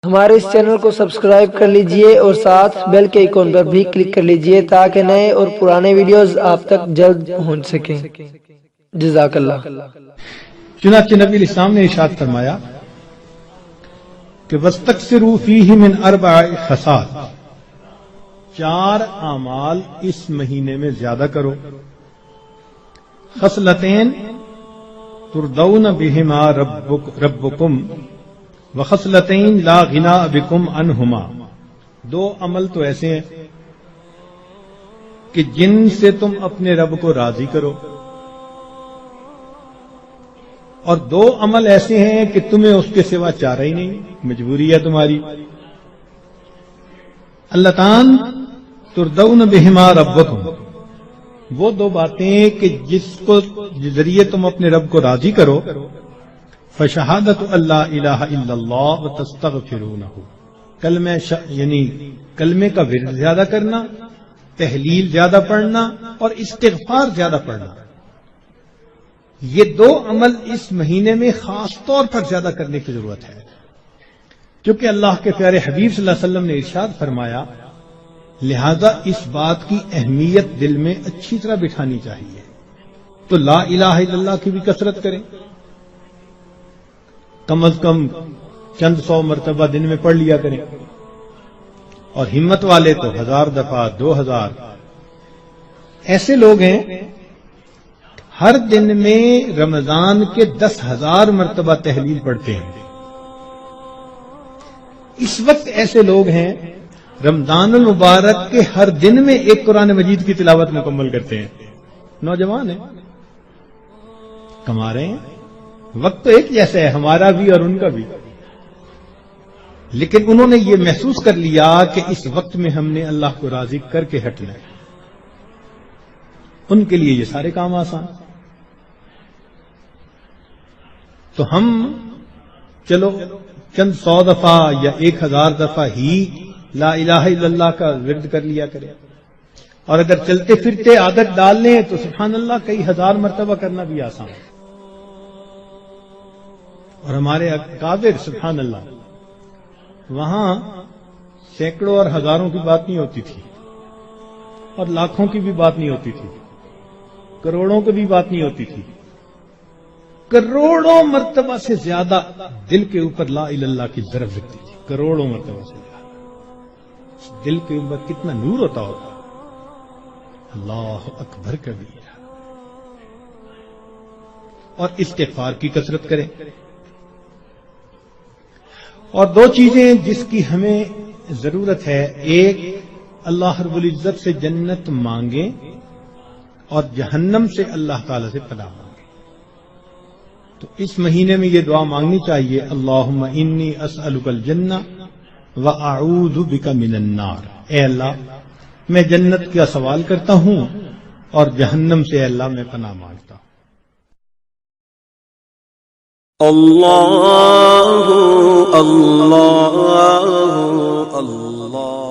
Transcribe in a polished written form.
ہمارے اس چینل کو سبسکرائب کر لیجئے اور ساتھ بیل کے آئیکن پر بھی کلک کر لیجئے تاکہ نئے اور پرانے ویڈیوز آپ تک جلد پہنچ سکیں۔ جزاک اللہ۔ چنانچہ نبی اسلام نے ارشاد فرمایا کہ وَاسْتَكْثِرُوا فِيهِ مِنْ 4 خصال، 4 اعمال اس مہینے میں زیادہ کرو۔ خصلتین ترضون بہما ربکم وخصلتین لا غناء بکم عنہما، 2 عمل تو ایسے ہیں کہ جن سے تم اپنے رب کو راضی کرو، اور 2 عمل ایسے ہیں کہ تمہیں اس کے سوا چارہ ہی نہیں، مجبوری ہے تمہاری۔ اللتان ترضون بہما ربکم، وہ 2 باتیں کہ جس کو ذریعے تم اپنے رب کو راضی کرو، فشہادت اللہ الہ الا اللہ وتستغفرونہ، یعنی کلمے کا ورد زیادہ کرنا، تحلیل زیادہ پڑھنا اور استغفار زیادہ پڑھنا، یہ 2 عمل اس مہینے میں خاص طور پر زیادہ کرنے کی ضرورت ہے، کیونکہ اللہ کے پیارے حبیب صلی اللہ علیہ وسلم نے ارشاد فرمایا، لہذا اس بات کی اہمیت دل میں اچھی طرح بٹھانی چاہیے، تو لا الہ الا اللہ کی بھی کثرت کریں، کم از کم چند 100 مرتبہ دن میں پڑھ لیا کریں، اور ہمت والے تو 1000 دفعہ 2000۔ ایسے لوگ ہیں ہر دن میں رمضان کے 10,000 مرتبہ تحلیل پڑھتے ہیں۔ اس وقت ایسے لوگ ہیں رمضان المبارک کے ہر دن میں ایک قرآن مجید کی تلاوت مکمل کرتے ہیں، نوجوان ہیں، کما رہے ہیں، وقت تو ایک جیسا ہے ہمارا بھی اور ان کا بھی، لیکن انہوں نے یہ محسوس کر لیا کہ اس وقت میں ہم نے اللہ کو راضی کر کے ہٹنا ہے، ان کے لیے یہ سارے کام آسان۔ تو ہم چلو چند 100 دفعہ یا 1000 دفعہ ہی لا الہ الا اللہ کا ورد کر لیا کریں، اور اگر چلتے پھرتے عادت ڈال لیں تو سبحان اللہ کئی 1000 مرتبہ کرنا بھی آسان ہے۔ اور ہمارے اکابر سبحان اللہ، وہاں سینکڑوں اور ہزاروں کی بات نہیں ہوتی تھی، اور لاکھوں کی بھی بات نہیں ہوتی تھی، کروڑوں کی بھی بات نہیں ہوتی تھی، کروڑوں مرتبہ سے زیادہ دل کے اوپر لا الہ الا اللہ کی ضرب لگتی تھی، کروڑوں مرتبہ سے زیادہ۔ دل کے اوپر کتنا نور ہوتا ہوگا، اللہ اکبر کبیرہ۔ اور استغفار کی کثرت کریں۔ اور 2 چیزیں جس کی ہمیں ضرورت ہے، ایک اللہ رب العزت سے جنت مانگیں اور جہنم سے اللہ تعالی سے پناہ مانگیں۔ تو اس مہینے میں یہ دعا مانگنی چاہیے، اللہم انی اسألک الجنہ وَأَعُوذُ بِكَ مِنَ النَّارِ، اے اللہ میں جنت کا سوال کرتا ہوں اور جہنم سے اے اللہ میں پناہ مانگتا ہوں۔ اللہ اللہ اللہ